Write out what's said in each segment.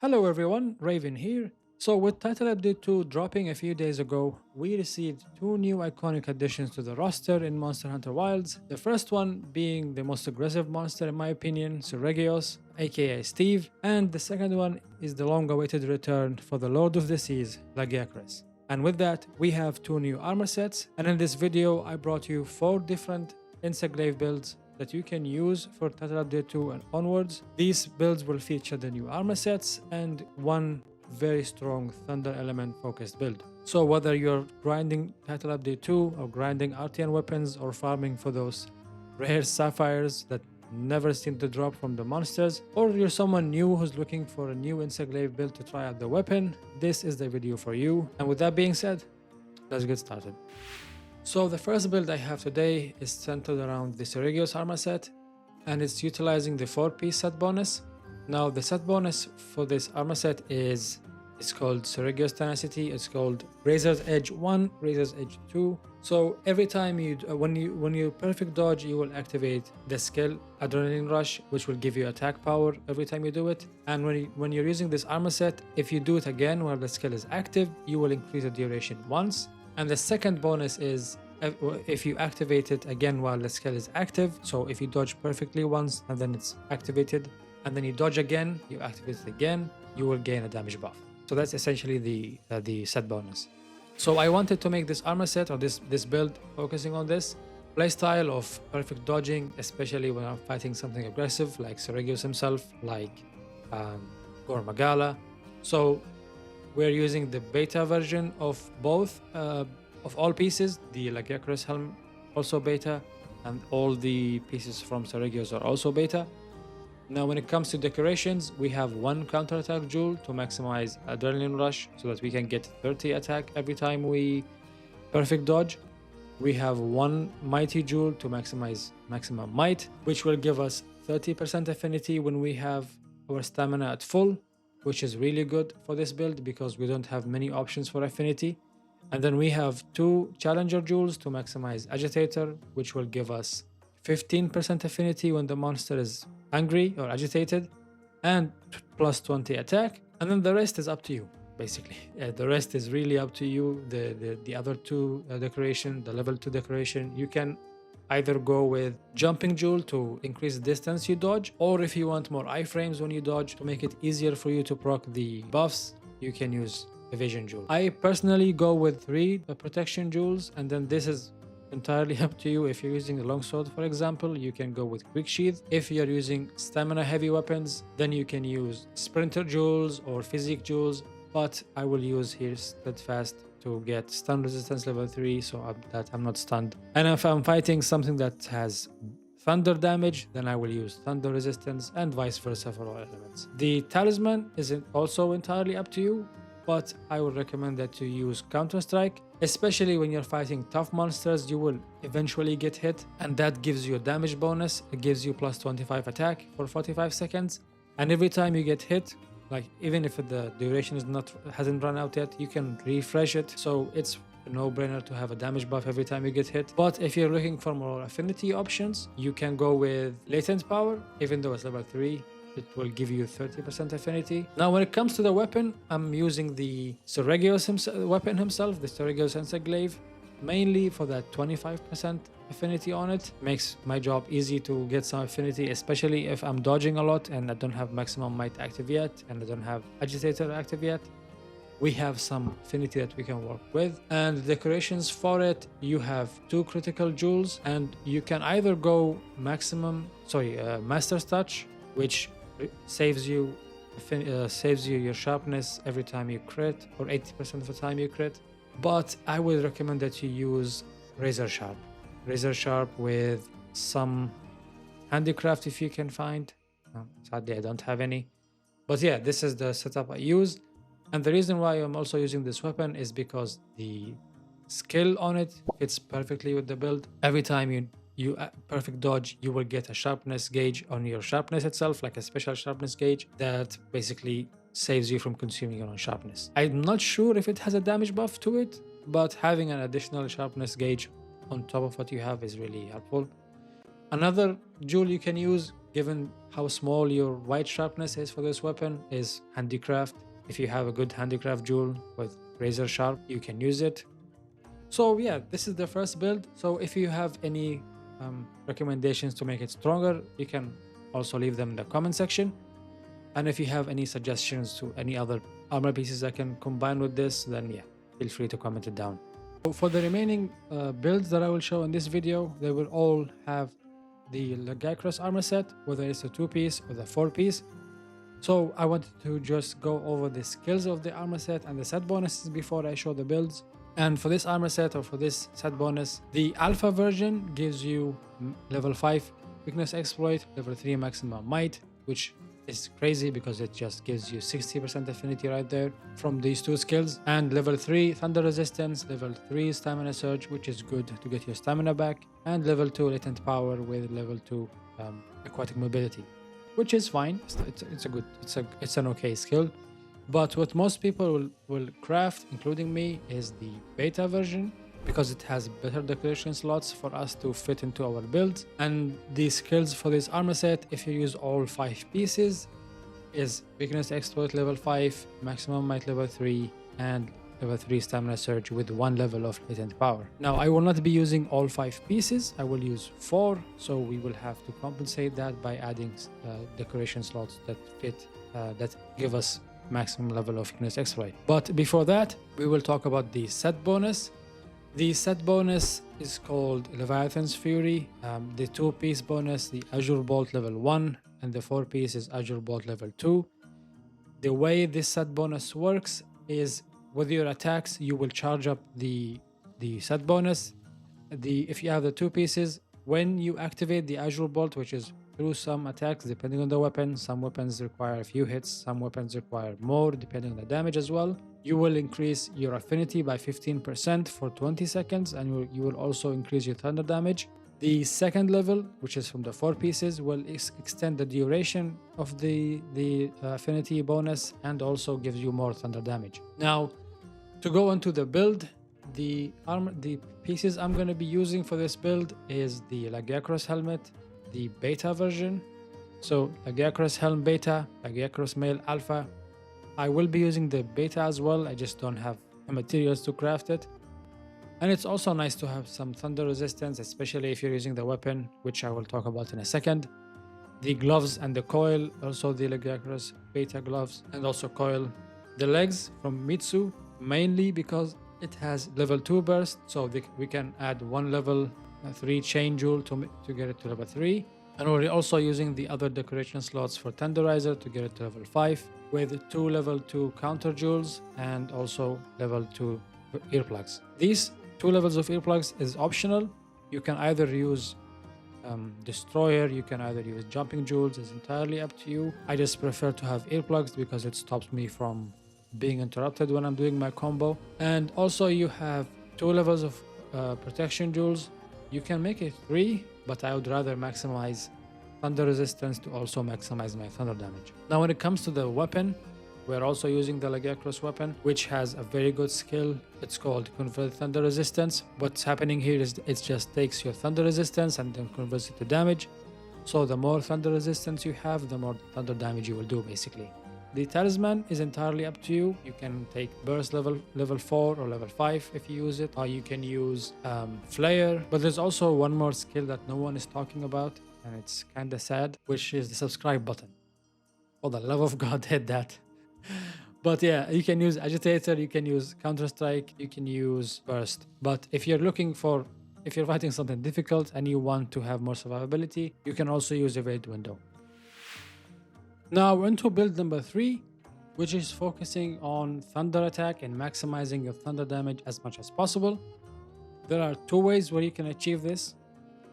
Hello everyone, Raven here. So with Title Update 2 dropping a few days ago, we received two new iconic additions to the roster in Monster Hunter Wilds. The first one being the most aggressive monster in my opinion, Seregios, aka Steve, and the second one is the long-awaited return for the Lord of the Seas, Lagiacrus. And with that, we have two new armor sets, and in this video I brought you 4 different Insect Glaive builds that you can use for Title Update 2 and onwards. These builds will feature the new armor sets and one very strong Thunder element focused build. So whether you're grinding Title Update 2 or grinding RTN weapons or farming for those rare sapphires that never seem to drop from the monsters, or you're someone new who's looking for a new Insect Glaive build to try out the weapon, this is the video for you. And with that being said, let's get started. So the first build I have today is centered around the Seregios armor set, and it's utilizing the 4-piece set bonus. Now the set bonus for this armor set it's called Seregios Tenacity, it's called Razor's Edge 1, Razor's Edge 2. So every time when you perfect dodge, you will activate the skill Adrenaline Rush, which will give you attack power every time you do it. And when you're using this armor set, if you do it again while the skill is active, you will increase the duration once. And the second bonus is if you activate it again while the skill is active. So if you dodge perfectly once and then it's activated, and then you dodge again, you activate it again, you will gain a damage buff. So that's essentially the set bonus. So I wanted to make this armor set or this build focusing on this playstyle of perfect dodging, especially when I'm fighting something aggressive like Seregios himself, like Gore Magala. So we're using the beta version of both, of all pieces. The Lagiacrus helm also beta, and all the pieces from Seregios are also beta. Now when it comes to decorations, we have one counterattack jewel to maximize Adrenaline Rush so that we can get 30 attack every time we perfect dodge. We have one mighty jewel to maximize maximum might, which will give us 30% affinity when we have our stamina at full, which is really good for this build because we don't have many options for affinity. And then we have 2 challenger jewels to maximize agitator, which will give us 15% affinity when the monster is angry or agitated, and plus 20 attack. And then the rest is up to you, basically. The rest is really up to you. The other 2 decoration, the level 2 decoration, you can either go with jumping jewel to increase the distance you dodge, or if you want more iframes when you dodge to make it easier for you to proc the buffs, you can use evasion jewel. I personally go with 3 protection jewels, and then this is entirely up to you. If you're using a longsword, for example, you can go with quick sheath. If you're using stamina heavy weapons, then you can use sprinter jewels or physique jewels, but I will use here steadfast to get stun resistance level 3, so that I'm not stunned. And if I'm fighting something that has thunder damage, then I will use thunder resistance, and vice versa for all elements. The talisman is also entirely up to you, but I would recommend that you use Counter Strike, especially when you're fighting tough monsters. You will eventually get hit, and that gives you a damage bonus. It gives you plus 25 attack for 45 seconds, and every time you get hit, like even if the duration hasn't run out yet, you can refresh it. So it's a no-brainer to have a damage buff every time you get hit. But if you're looking for more affinity options, you can go with latent power. Even though it's level 3, it will give you 30% affinity. Now when it comes to the weapon, I'm using the Seregios weapon himself, the Seregios Insect Glaive, mainly for that 25% affinity on it. Makes my job easy to get some affinity, especially if I'm dodging a lot and I don't have maximum might active yet and I don't have agitator active yet. We have some affinity that we can work with. And the decorations for it, you have 2 critical jewels, and you can either go Master's Touch, which saves you your sharpness every time you crit, or 80% of the time you crit. But I would recommend that you use Razor Sharp with some handicraft if you can find. Sadly I don't have any, but yeah, this is the setup I use. And the reason why I'm also using this weapon is because the skill on it fits perfectly with the build. Every time you perfect dodge, you will get a sharpness gauge on your sharpness itself, like a special sharpness gauge that basically saves you from consuming your own sharpness. I'm not sure if it has a damage buff to it, but having an additional sharpness gauge on top of what you have is really helpful. Another jewel you can use given how small your white sharpness is for this weapon, is handicraft. If you have a good handicraft jewel with razor sharp, you can use it. So yeah, this is the first build. So if you have any recommendations to make it stronger, you can also leave them in the comment section. And if you have any suggestions to any other armor pieces I can combine with this, then yeah, feel free to comment it down. So for the remaining builds that I will show in this video, they will all have the Lagiacrus armor set, whether it's a 2-piece or the 4-piece. So I wanted to just go over the skills of the armor set and the set bonuses before I show the builds. And for this armor set, or for this set bonus, the alpha version gives you level 5 weakness exploit, level 3 maximum might, which is crazy because it just gives you 60% affinity right there from these two skills, and level 3 thunder resistance, level 3 stamina surge, which is good to get your stamina back, and level 2 latent power with level 2 aquatic mobility, which is fine. It's an okay skill. But what most people will craft, including me, is the beta version, because it has better decoration slots for us to fit into our build. And the skills for this armor set, if you use all 5 pieces, is weakness exploit level 5, maximum might level 3, and level 3 stamina surge with 1 level of latent power. Now I will not be using all 5 pieces, I will use 4, so we will have to compensate that by adding decoration slots that fit, that give us maximum level of weakness exploit. But before that, we will talk about the set bonus. The set bonus is called Leviathan's Fury. The 2-piece bonus, the Azure Bolt level 1, and the 4-piece is Azure Bolt level 2. The way this set bonus works is with your attacks, you will charge up the set bonus. If you have the 2 pieces, when you activate the Azure Bolt, which is through some attacks depending on the weapon, some weapons require a few hits, some weapons require more depending on the damage as well, you will increase your affinity by 15% for 20 seconds, and you will also increase your thunder damage. The second level, which is from the 4 pieces, will extend the duration of the affinity bonus and also gives you more thunder damage. Now, to go into the build, the pieces I'm going to be using for this build is the Lagiacrus helmet, the beta version. So Lagiacrus helm beta, Lagiacrus mail alpha. I will be using the beta as well, I just don't have the materials to craft it. And it's also nice to have some thunder resistance, especially if you're using the weapon, which I will talk about in a second. The gloves and the coil, also the Lagiacrus beta gloves and also coil. The legs from Mitsu, mainly because it has level 2 burst, so we can add 1 level 3 chain jewel to get it to level 3. And we're also using the other decoration slots for tenderizer to get it to level 5 with 2 level 2 counter jewels and also level 2 earplugs. These 2 levels of earplugs is optional. You can either use destroyer, you can either use jumping jewels, it's entirely up to you. I just prefer to have earplugs because it stops me from being interrupted when I'm doing my combo. And also you have 2 levels of protection jewels. You can make it 3, but I would rather maximize thunder resistance to also maximize my thunder damage. Now when it comes to the weapon, we're also using the Lagiacrus weapon, which has a very good skill. It's called Convert Thunder Resistance. What's happening here is it just takes your thunder resistance and then converts it to damage. So the more thunder resistance you have, the more thunder damage you will do basically. The talisman is entirely up to you. You can take burst level 4 or level 5 if you use it, or you can use flare. But there's also one more skill that no one is talking about, and it's kind of sad, which is the subscribe button. For the love of God, hit that. But yeah, you can use agitator, you can use counter strike, you can use burst. But if you're fighting something difficult and you want to have more survivability, you can also use evade window. Now into build number 3, which is focusing on thunder attack and maximizing your thunder damage as much as possible. There are 2 ways where you can achieve this.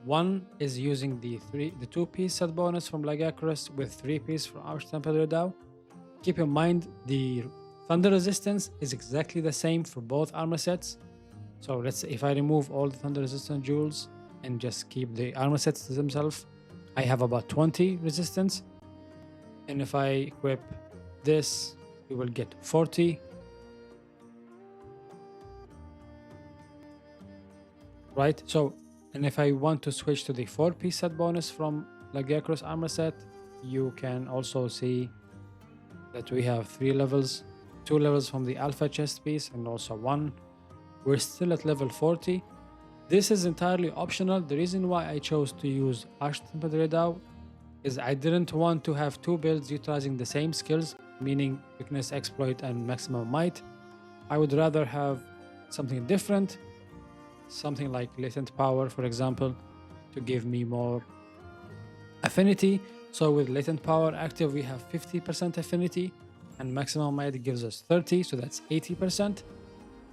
One is using the 2-piece set bonus from Lagiacrus with 3-piece from Arch Temple Redoubt. Keep in mind the thunder resistance is exactly the same for both armor sets. So let's say if I remove all the thunder resistant jewels and just keep the armor sets themselves, I have about 20 resistance. And if I equip this, we will get 40. Right? So, and if I want to switch to the 4-piece set bonus from Lagiacrus armor set, you can also see that we have 3 levels, 2 levels from the alpha chest piece and also 1. We're still at level 40. This is entirely optional. The reason why I chose to use Arch-Tempered Redau is I didn't want to have 2 builds utilizing the same skills, meaning weakness, exploit, and maximum might. I would rather have something different, something like latent power, for example, to give me more affinity. So with latent power active, we have 50% affinity, and maximum might gives us 30, so that's 80%.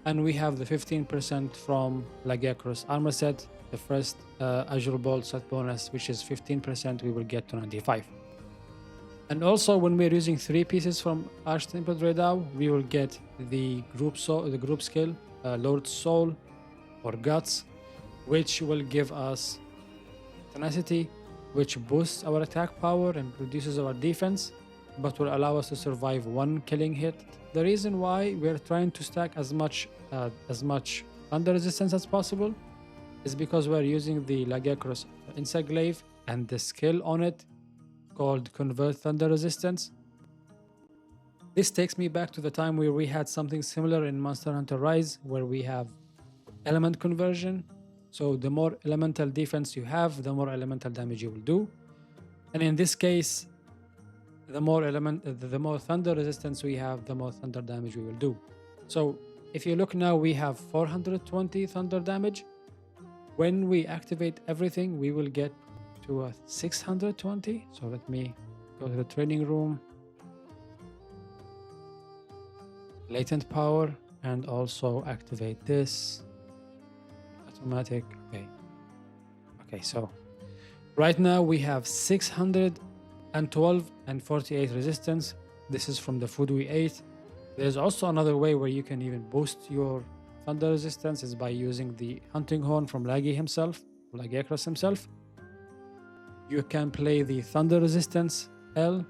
And we have the 15% from Lagiacrus armor set, the first Azure Bolt set bonus, which is 15%, we will get to 95. And also when we're using 3 pieces from Arch-Tempered Redau, we will get the group skill, Lord's Soul or Guts, which will give us tenacity, which boosts our attack power and reduces our defense, but will allow us to survive 1 killing hit. The reason why we're trying to stack as much thunder resistance as possible is because we're using the Lagiacrus Insect Glaive and the skill on it called Convert Thunder Resistance. This takes me back to the time where we had something similar in Monster Hunter Rise, where we have element conversion. So the more elemental defense you have, the more elemental damage you will do. And in this case, the more thunder resistance we have, the more thunder damage we will do. So if you look now, we have 420 thunder damage. When we activate everything, we will get to a 620. So let me go to the training room, latent power, and also activate this automatic. Okay, so right now we have 612 and 48 resistance. This is from the food we ate. There's also another way where you can even boost your thunder resistance, is by using the hunting horn from Lagiacrus himself. You can play the thunder resistance L.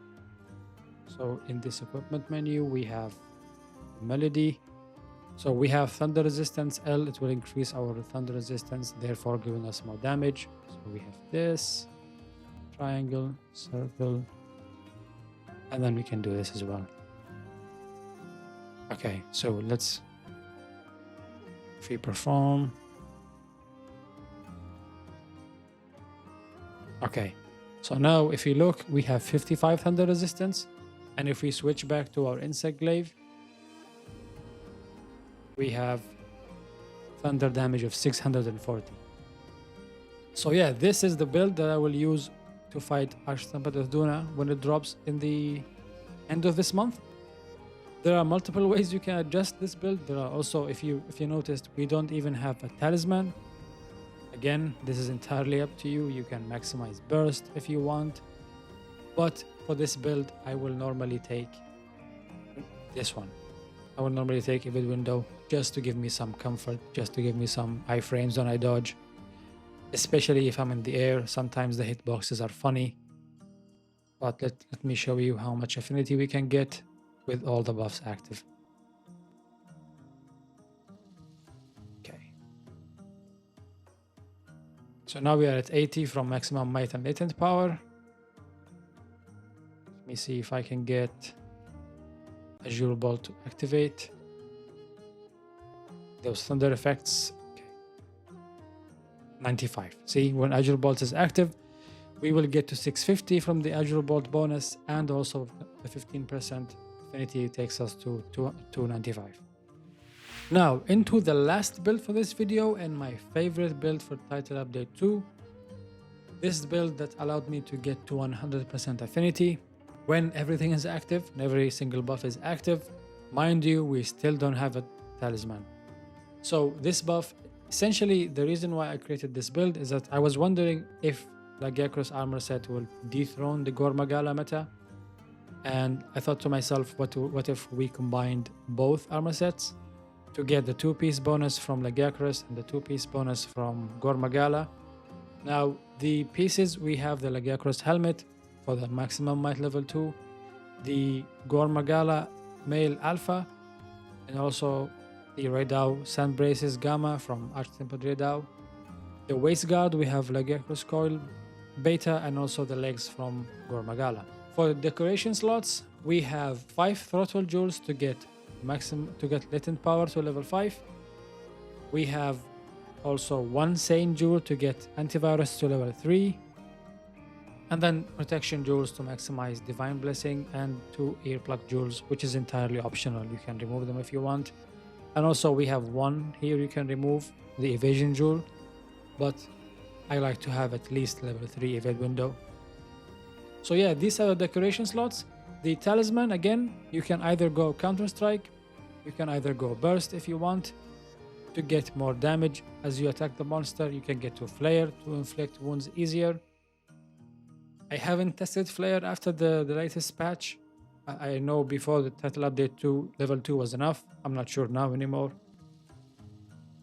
So in this equipment menu, we have melody. So we have thunder resistance L. It will increase our thunder resistance, therefore giving us more damage. So we have this triangle, circle, and then we can do this as well. Okay, so let's free perform. Okay, so now if you look, we have 55 thunder resistance, and if we switch back to our Insect Glaive, we have thunder damage of 640. So yeah, this is the build that I will use to fight Arch-Tempered Arduna when it drops in the end of this month. There are multiple ways you can adjust this build. There are also, if you noticed, we don't even have a talisman. Again, this is entirely up to you. You can maximize burst if you want. But for this build, I will normally take this one. I will normally take Vivid Window just to give me some comfort, just to give me some iframes when I dodge. Especially if I'm in the air, sometimes the hitboxes are funny. But let me show you how much affinity we can get with all the buffs active. Okay. So now we are at 80 from maximum might and latent power. Let me see if I can get Azure Bolt to activate those thunder effects. Okay. 95. See, when Azure Bolt is active, we will get to 650 from the Azure Bolt bonus, and also the 15% affinity takes us to 295. Now into the last build for this video, and my favorite build for Title Update 2. This build that allowed me to get to 100% affinity when everything is active and every single buff is active. Mind you, we still don't have a talisman. So this buff, essentially the reason why I created this build is that I was wondering if Lagiacrus armor set will dethrone the Gore Magala meta. And I thought to myself, what if we combined both armor sets to get the 2-piece bonus from Lagiacrus and the 2-piece bonus from Gore Magala. Now the pieces, we have the Lagiacrus helmet for the maximum might level 2, the Gore Magala male alpha, and also the Redau sand braces gamma from Arch-Tempered Redau. The waist guard, we have Lagiacrus coil Beta, and also the legs from Gormagala. For the decoration slots, we have 5 throttle jewels to get latent power to level 5. We have also 1 sane jewel to get antivirus to level 3. And then protection jewels to maximize divine blessing, and 2 earplug jewels, which is entirely optional. You can remove them if you want. And also we have 1 here you can remove, the evasion jewel, but I like to have at least level 3 evade window. So yeah, these are the decoration slots. The talisman, again, you can either go counter strike, you can either go burst if you want to get more damage as you attack the monster. You can get to flare to inflict wounds easier. I haven't tested flare after the latest patch. I know before the title update 2, level 2 was enough. I'm not sure now anymore.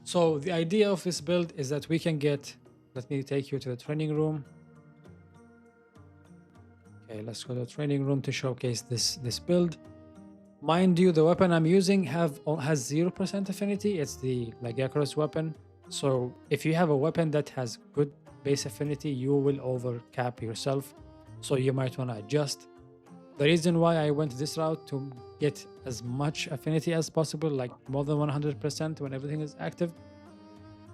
So the idea of this build is that we can get, let me take you to the training room. Okay, let's go to the training room to showcase this build. Mind you, the weapon I'm using has 0% affinity. It's the Lagiacrus weapon. So if you have a weapon that has good base affinity, you will overcap yourself. So you might want to adjust. The reason why I went this route to get as much affinity as possible, like more than 100% when everything is active,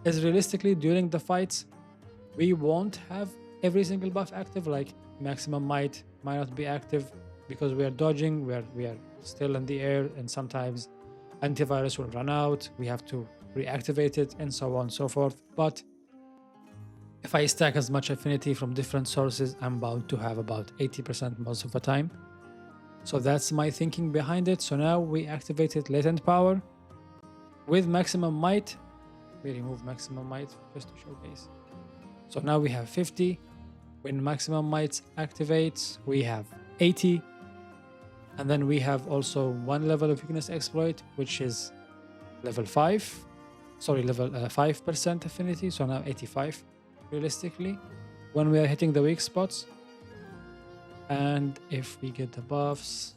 is realistically during the fights, we won't have every single buff active. Like maximum might not be active because we are dodging, we are still in the air, and sometimes antivirus will run out. We have to reactivate it and so on and so forth. But if I stack as much affinity from different sources, I'm bound to have about 80% most of the time. So that's my thinking behind it. So now we activated latent power with maximum might. We remove maximum might just to showcase. So now we have 50. When maximum might activates, we have 80. And then we have also 1 level of weakness exploit, which is level 5. Sorry, level 5% affinity. So now 85 realistically when we are hitting the weak spots. And if we get the buffs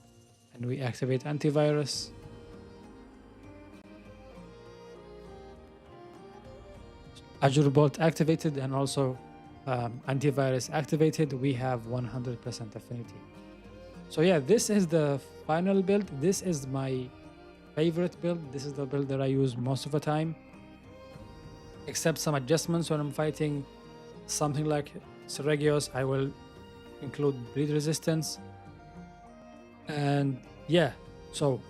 and we activate antivirus, Azure Bolt activated, and also antivirus activated, we have 100% affinity. So yeah, this is the final build. This is my favorite build. This is the build that I use most of the time, except some adjustments when I'm fighting something like Seregios. I will include bleed resistance. And yeah, so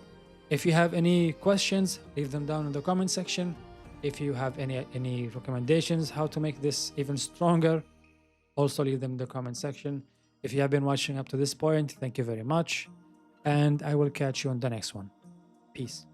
if you have any questions, leave them down in the comment section. If you have any recommendations how to make this even stronger, also leave them in the comment section. If you have been watching up to this point, thank you very much, and I will catch you on the next one. Peace.